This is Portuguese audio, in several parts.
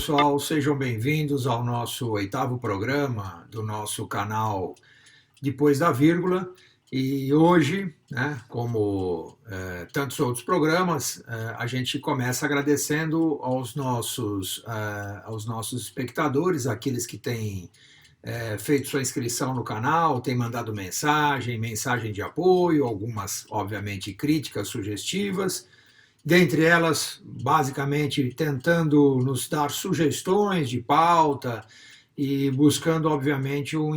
pessoal, sejam bem-vindos ao nosso 8º programa do nosso canal Depois da Vírgula. E hoje, como tantos outros programas, a gente começa agradecendo aos nossos espectadores, aqueles que têm feito sua inscrição no canal, têm mandado mensagem de apoio, algumas, obviamente, críticas sugestivas. Dentre elas, basicamente, tentando nos dar sugestões de pauta e buscando, obviamente, um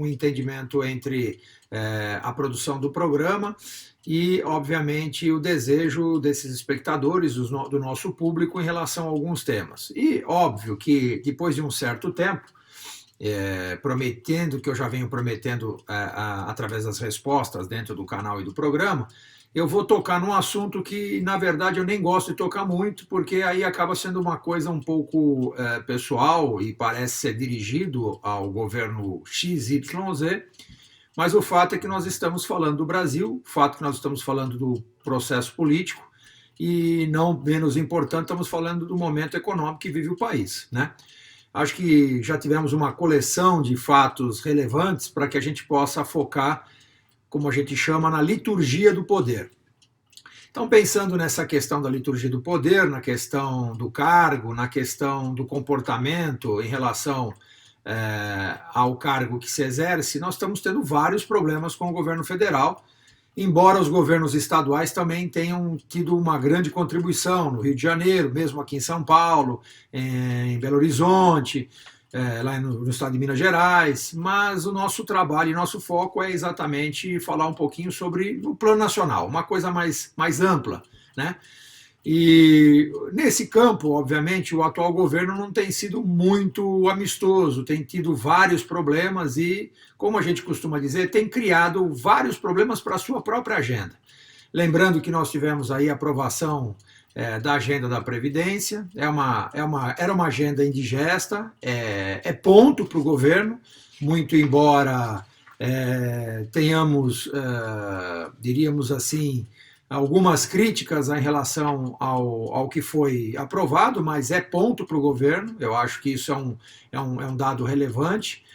entendimento entre a produção do programa e, obviamente, o desejo desses espectadores, do nosso público, em relação a alguns temas. E, óbvio, que depois de um certo tempo, prometendo, que eu já venho prometendo através das respostas dentro do canal e do programa, eu vou tocar num assunto que, na verdade, eu nem gosto de tocar muito, porque aí acaba sendo uma coisa um pouco pessoal e parece ser dirigido ao governo XYZ, mas o fato é que nós estamos falando do Brasil, o fato é que nós estamos falando do processo político e, não menos importante, estamos falando do momento econômico que vive o país, né? Acho que já tivemos uma coleção de fatos relevantes para que a gente possa focar, como a gente chama, na liturgia do poder. Então, pensando nessa questão da liturgia do poder, na questão do cargo, na questão do comportamento em relação ao cargo que se exerce, nós estamos tendo vários problemas com o governo federal, embora os governos estaduais também tenham tido uma grande contribuição no Rio de Janeiro, mesmo aqui em São Paulo, em Belo Horizonte, lá no estado de Minas Gerais, mas o nosso trabalho e nosso foco é exatamente falar um pouquinho sobre o plano nacional, uma coisa mais ampla, né? E nesse campo, obviamente, o atual governo não tem sido muito amistoso, tem tido vários problemas e, como a gente costuma dizer, tem criado vários problemas para a sua própria agenda. Lembrando que nós tivemos aí a aprovação da agenda da Previdência, era uma agenda indigesta, é ponto para o governo, muito embora tenhamos, diríamos assim, algumas críticas em relação ao que foi aprovado, mas é ponto para o governo, eu acho que isso é um dado relevante.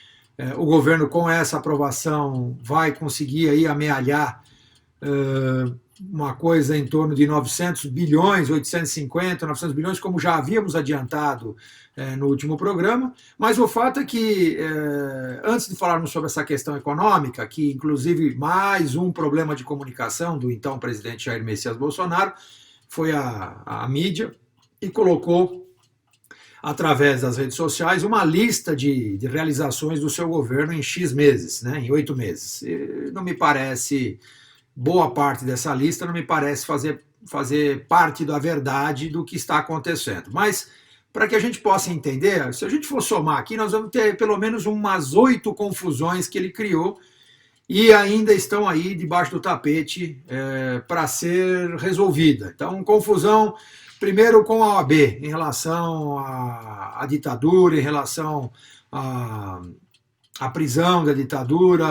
O governo, com essa aprovação, vai conseguir aí amealhar uma coisa em torno de 900 bilhões, 850, 900 bilhões, como já havíamos adiantado no último programa, mas o fato é que, antes de falarmos sobre essa questão econômica, que inclusive mais um problema de comunicação do então presidente Jair Messias Bolsonaro, foi a mídia e colocou, através das redes sociais, uma lista de realizações do seu governo em X meses, né, em 8 meses. E não me parece... Boa parte dessa lista não me parece fazer parte da verdade do que está acontecendo. Mas, para que a gente possa entender, se a gente for somar aqui, nós vamos ter pelo menos umas 8 confusões que ele criou e ainda estão aí debaixo do tapete para ser resolvida. Então, confusão, primeiro com a OAB, em relação à ditadura, em relação a prisão da ditadura,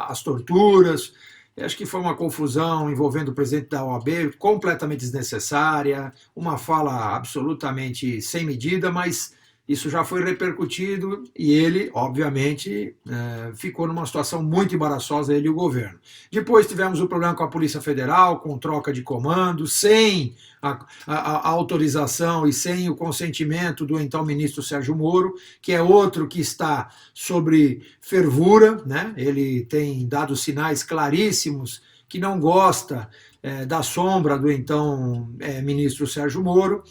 as torturas. Eu acho que foi uma confusão envolvendo o presidente da OAB completamente desnecessária, uma fala absolutamente sem medida, mas isso já foi repercutido e ele, obviamente, ficou numa situação muito embaraçosa, ele e o governo. Depois tivemos o problema com a Polícia Federal, com troca de comando, sem a autorização e sem o consentimento do então ministro Sérgio Moro, que é outro que está sobre fervura, né? Ele tem dado sinais claríssimos que não gosta da sombra do então ministro Sérgio Moro.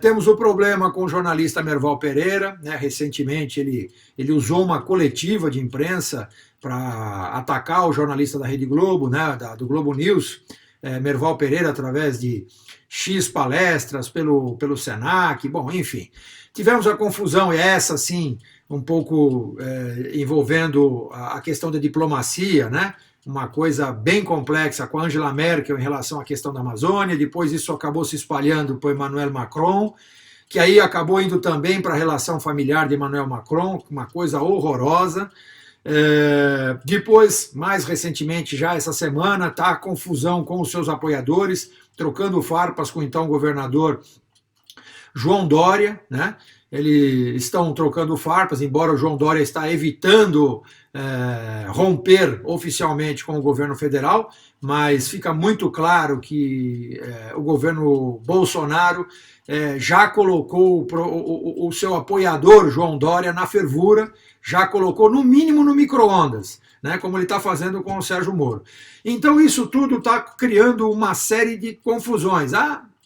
Temos o problema com o jornalista Merval Pereira, né? Recentemente ele usou uma coletiva de imprensa para atacar o jornalista da Rede Globo, né? Do Globo News, Merval Pereira, através de X palestras pelo Senac, bom, enfim. Tivemos a confusão, e essa sim, um pouco envolvendo a questão da diplomacia, né? Uma coisa bem complexa com a Angela Merkel em relação à questão da Amazônia, depois isso acabou se espalhando para o Emmanuel Macron, que aí acabou indo também para a relação familiar de Emmanuel Macron, uma coisa horrorosa. Depois, mais recentemente, já essa semana, está a confusão com os seus apoiadores, trocando farpas com o então governador João Dória, né? Eles estão trocando farpas, embora o João Dória está evitando romper oficialmente com o governo federal, mas fica muito claro que o governo Bolsonaro já colocou o seu apoiador, João Dória, na fervura, já colocou no mínimo no micro-ondas, né, como ele está fazendo com o Sérgio Moro. Então isso tudo está criando uma série de confusões,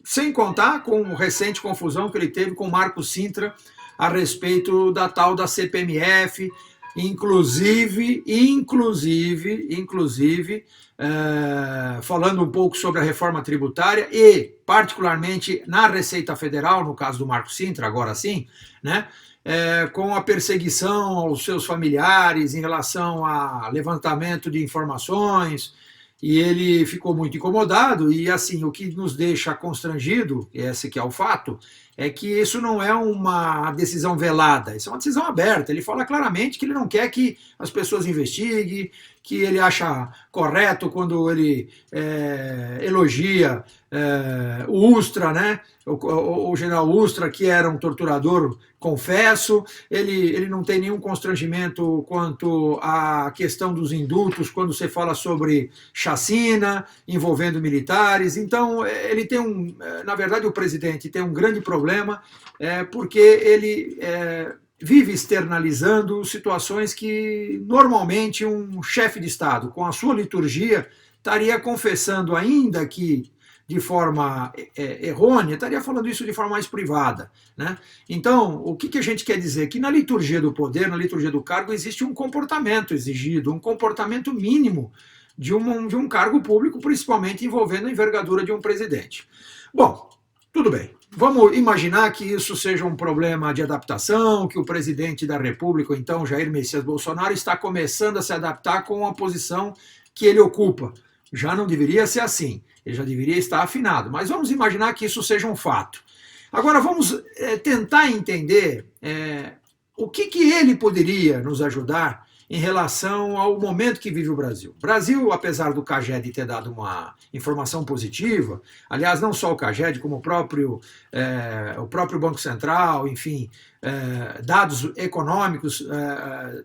sem contar com a recente confusão que ele teve com o Marco Sintra a respeito da tal da CPMF, inclusive falando um pouco sobre a reforma tributária e, particularmente, na Receita Federal, no caso do Marco Sintra, agora sim, né, com a perseguição aos seus familiares em relação a levantamento de informações, e ele ficou muito incomodado, e assim, o que nos deixa constrangido, esse que é o fato, é que isso não é uma decisão velada, isso é uma decisão aberta. Ele fala claramente que ele não quer que as pessoas investiguem, que ele acha correto quando ele elogia o Ustra, né? O general Ustra, que era um torturador, confesso, ele não tem nenhum constrangimento quanto à questão dos indultos, quando você fala sobre chacina envolvendo militares. Então, ele tem na verdade, o presidente tem um grande problema, porque ele vive externalizando situações que normalmente um chefe de Estado, com a sua liturgia, estaria confessando, ainda que de forma errônea, estaria falando isso de forma mais privada, né? Então, o que a gente quer dizer? Que na liturgia do poder, na liturgia do cargo, existe um comportamento exigido, um comportamento mínimo de um cargo público, principalmente envolvendo a envergadura de um presidente. Bom, tudo bem. Vamos imaginar que isso seja um problema de adaptação, que o presidente da República, então Jair Messias Bolsonaro, está começando a se adaptar com a posição que ele ocupa. Já não deveria ser assim, ele já deveria estar afinado, mas vamos imaginar que isso seja um fato. Agora vamos tentar entender o que ele poderia nos ajudar em relação ao momento que vive o Brasil. O Brasil, apesar do CAGED ter dado uma informação positiva, aliás, não só o CAGED, como o próprio Banco Central, enfim, dados econômicos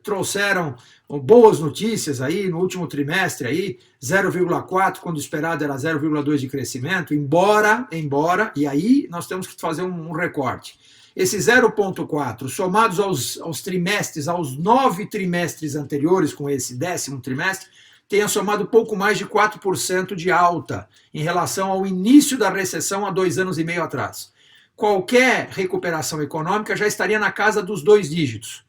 trouxeram boas notícias aí no último trimestre, aí 0,4, quando esperado era 0,2 de crescimento, embora, e aí nós temos que fazer um recorte. Esse 0,4, somados aos trimestres, aos 9 trimestres anteriores, com esse 10º trimestre, tenha somado pouco mais de 4% de alta em relação ao início da recessão há 2 anos e meio atrás. Qualquer recuperação econômica já estaria na casa dos 2 dígitos.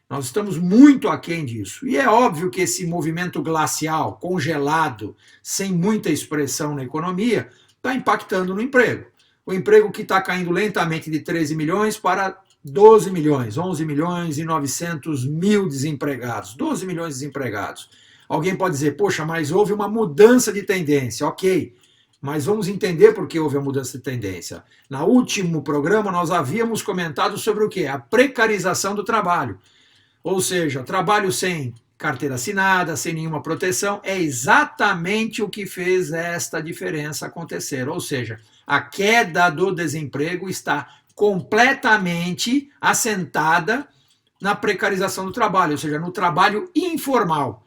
Nós estamos muito aquém disso. E é óbvio que esse movimento glacial, congelado, sem muita expressão na economia, está impactando no emprego. O emprego que está caindo lentamente de 13 milhões para 12 milhões, 11 milhões e 900 mil desempregados, 12 milhões de desempregados. Alguém pode dizer, poxa, mas houve uma mudança de tendência. Ok, mas vamos entender por que houve a mudança de tendência. No último programa nós havíamos comentado sobre o quê? A precarização do trabalho. Ou seja, trabalho sem carteira assinada, sem nenhuma proteção, é exatamente o que fez esta diferença acontecer. Ou seja, a queda do desemprego está completamente assentada na precarização do trabalho, ou seja, no trabalho informal.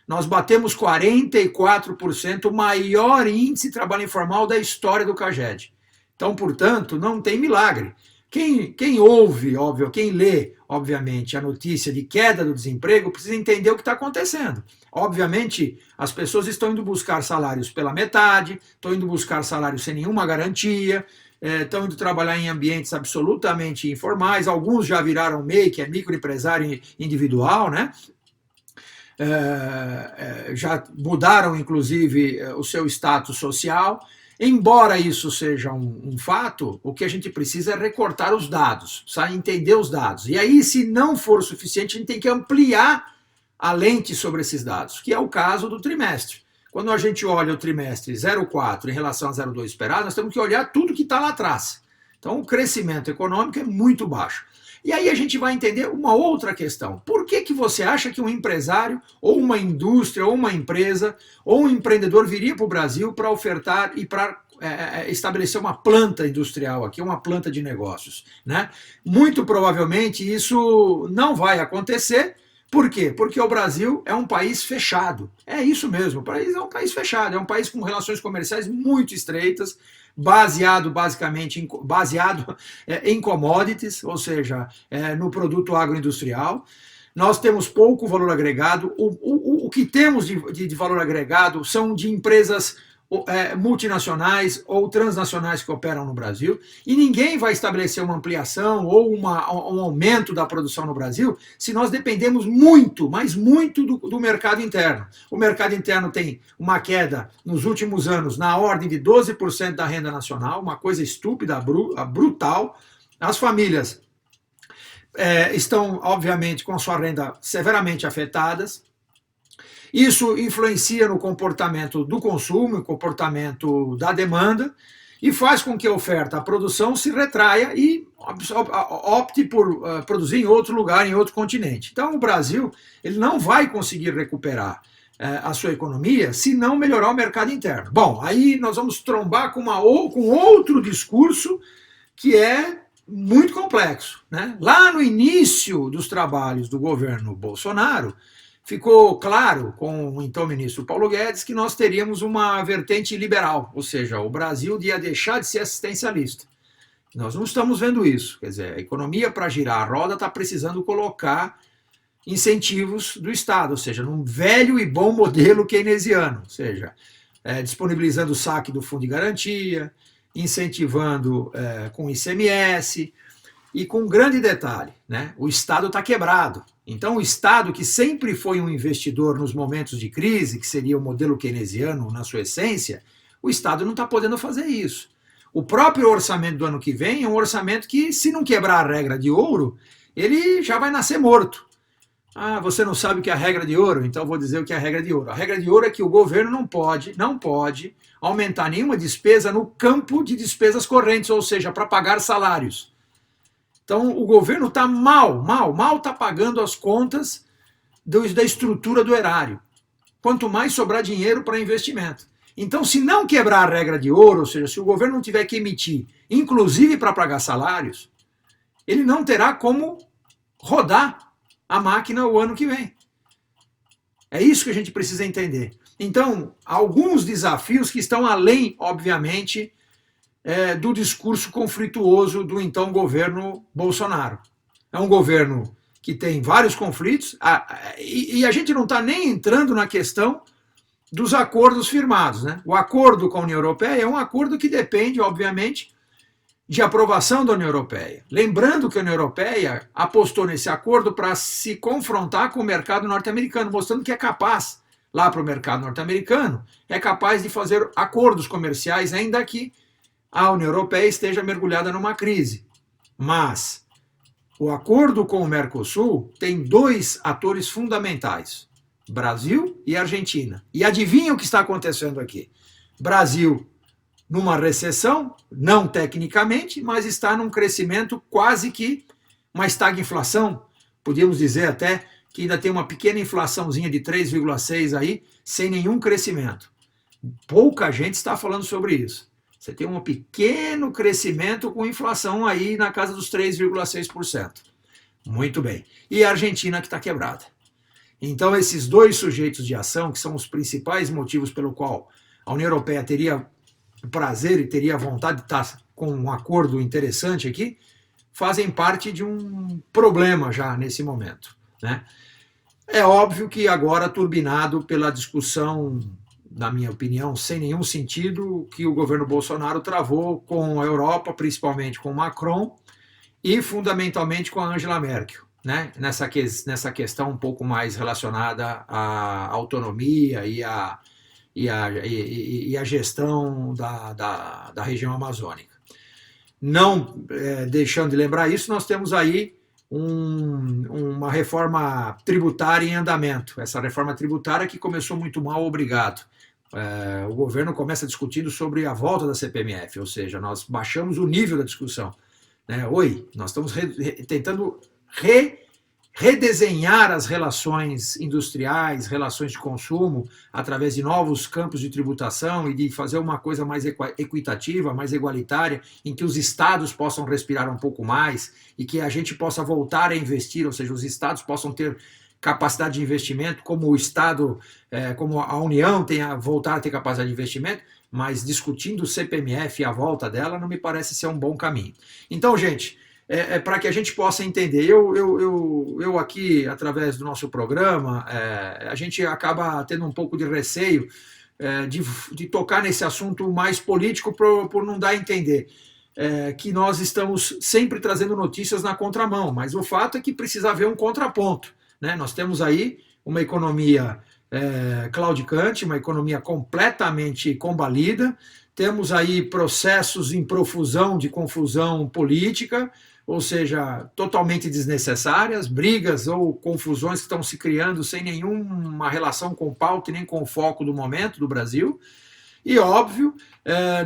Nós batemos 44%, o maior índice de trabalho informal da história do CAGED. Então, portanto, não tem milagre. Quem ouve, óbvio, quem lê, obviamente, a notícia de queda do desemprego, precisa entender o que está acontecendo. Obviamente, as pessoas estão indo buscar salários pela metade, estão indo buscar salários sem nenhuma garantia, estão indo trabalhar em ambientes absolutamente informais, alguns já viraram MEI, que é microempresário individual, né? Já mudaram, inclusive, o seu status social. Embora isso seja um fato, o que a gente precisa é recortar os dados, precisa entender os dados. E aí, se não for suficiente, a gente tem que ampliar a lente sobre esses dados, que é o caso do trimestre. Quando a gente olha o trimestre 0,4 em relação a 0,2 esperado, nós temos que olhar tudo que está lá atrás. Então, o crescimento econômico é muito baixo. E aí a gente vai entender uma outra questão. Por que você acha que um empresário, ou uma indústria, ou uma empresa, ou um empreendedor viria para o Brasil para ofertar e para estabelecer uma planta industrial aqui, uma planta de negócios, né? Muito provavelmente isso não vai acontecer. Por quê? Porque o Brasil é um país fechado. É isso mesmo, o país é um país fechado, é um país com relações comerciais muito estreitas, baseado em commodities, ou seja, no produto agroindustrial. Nós temos pouco valor agregado. O que temos de valor agregado são de empresas multinacionais ou transnacionais que operam no Brasil, e ninguém vai estabelecer uma ampliação ou um aumento da produção no Brasil se nós dependemos muito, mas muito do mercado interno. O mercado interno tem uma queda nos últimos anos na ordem de 12% da renda nacional, uma coisa estúpida, brutal. As famílias estão, obviamente, com a sua renda severamente afetadas. Isso influencia no comportamento do consumo, no comportamento da demanda, e faz com que a oferta, a produção se retraia e opte por produzir em outro lugar, em outro continente. Então o Brasil ele não vai conseguir recuperar a sua economia se não melhorar o mercado interno. Bom, aí nós vamos trombar com outro discurso que é muito complexo, né? Lá no início dos trabalhos do governo Bolsonaro, ficou claro com o então ministro Paulo Guedes que nós teríamos uma vertente liberal, ou seja, o Brasil ia deixar de ser assistencialista. Nós não estamos vendo isso. Quer dizer, a economia, para girar a roda, está precisando colocar incentivos do Estado, ou seja, num velho e bom modelo keynesiano, ou seja, disponibilizando o saque do fundo de garantia, incentivando com ICMS, e com um grande detalhe, né? O Estado está quebrado. Então o Estado, que sempre foi um investidor nos momentos de crise, que seria o modelo keynesiano na sua essência, o Estado não está podendo fazer isso. O próprio orçamento do ano que vem é um orçamento que, se não quebrar a regra de ouro, ele já vai nascer morto. Ah, você não sabe o que é a regra de ouro? Então vou dizer o que é a regra de ouro. A regra de ouro é que o governo não pode aumentar nenhuma despesa no campo de despesas correntes, ou seja, para pagar salários. Então o governo está mal está pagando as contas da estrutura do erário. Quanto mais sobrar dinheiro para investimento. Então, se não quebrar a regra de ouro, ou seja, se o governo não tiver que emitir, inclusive para pagar salários, ele não terá como rodar a máquina o ano que vem. É isso que a gente precisa entender. Então, alguns desafios que estão além, obviamente, do discurso conflituoso do então governo Bolsonaro. É um governo que tem vários conflitos, e a gente não está nem entrando na questão dos acordos firmados, né? O acordo com a União Europeia é um acordo que depende, obviamente, de aprovação da União Europeia. Lembrando que a União Europeia apostou nesse acordo para se confrontar com o mercado norte-americano, mostrando que é capaz, lá para o mercado norte-americano, é capaz de fazer acordos comerciais, ainda que a União Europeia esteja mergulhada numa crise. Mas o acordo com o Mercosul tem dois atores fundamentais: Brasil e Argentina. E adivinha o que está acontecendo aqui? Brasil numa recessão, não tecnicamente, mas está num crescimento quase que uma estagflação. Podíamos dizer até que ainda tem uma pequena inflaçãozinha de 3,6 aí, sem nenhum crescimento. Pouca gente está falando sobre isso. Você tem um pequeno crescimento com inflação aí na casa dos 3,6%. Muito bem. E a Argentina que está quebrada. Então, esses dois sujeitos de ação, que são os principais motivos pelo qual a União Europeia teria o prazer e teria a vontade de estar com um acordo interessante aqui, fazem parte de um problema já nesse momento, né? É óbvio que agora turbinado pela discussão, na minha opinião, sem nenhum sentido, que o governo Bolsonaro travou com a Europa, principalmente com Macron e fundamentalmente com a Angela Merkel, né? Nessa questão um pouco mais relacionada à autonomia e a gestão da região amazônica. Não deixando de lembrar isso, nós temos aí uma reforma tributária em andamento. Essa reforma tributária que começou muito mal, obrigado. O governo começa discutindo sobre a volta da CPMF, ou seja, nós baixamos o nível da discussão. Nós estamos tentando redesenhar as relações industriais, relações de consumo, através de novos campos de tributação e de fazer uma coisa mais equitativa, mais igualitária, em que os estados possam respirar um pouco mais e que a gente possa voltar a investir, ou seja, os estados possam ter capacidade de investimento, como o Estado, como a União tem a voltar a ter capacidade de investimento, mas discutindo o CPMF e a volta dela não me parece ser um bom caminho. Então, gente, para que a gente possa entender, eu aqui, através do nosso programa, a gente acaba tendo um pouco de receio de tocar nesse assunto mais político por não dar a entender que nós estamos sempre trazendo notícias na contramão, mas o fato é que precisa haver um contraponto. Né? Nós temos aí uma economia claudicante, uma economia completamente combalida, temos aí processos em profusão de confusão política, ou seja, totalmente desnecessárias, brigas ou confusões que estão se criando sem nenhuma relação com pauta e nem com o foco do momento do Brasil. E, óbvio,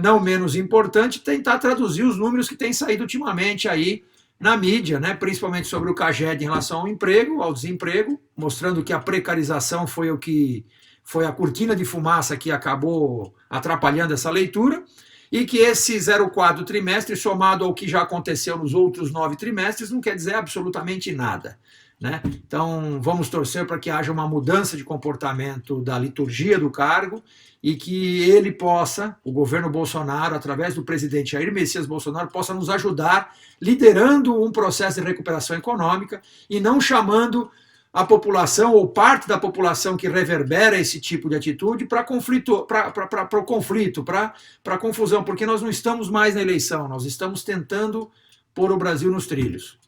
não menos importante, tentar traduzir os números que têm saído ultimamente aí na mídia, né, principalmente sobre o CAGED em relação ao emprego, ao desemprego, mostrando que a precarização foi o que foi a cortina de fumaça que acabou atrapalhando essa leitura, e que esse 0,4 trimestre, somado ao que já aconteceu nos outros 9 trimestres, não quer dizer absolutamente nada. Né? Então, vamos torcer para que haja uma mudança de comportamento da liturgia do cargo e que ele possa, o governo Bolsonaro, através do presidente Jair Messias Bolsonaro, possa nos ajudar liderando um processo de recuperação econômica e não chamando a população ou parte da população que reverbera esse tipo de atitude para o conflito, para a confusão, porque nós não estamos mais na eleição, nós estamos tentando pôr o Brasil nos trilhos.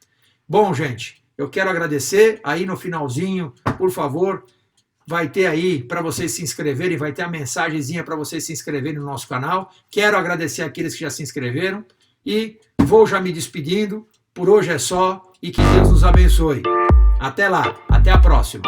Bom, gente, eu quero agradecer, aí no finalzinho, por favor, vai ter aí para vocês se inscreverem, vai ter a mensagenzinha para vocês se inscreverem no nosso canal. Quero agradecer aqueles que já se inscreveram e vou já me despedindo. Por hoje é só e que Deus nos abençoe. Até lá, até a próxima.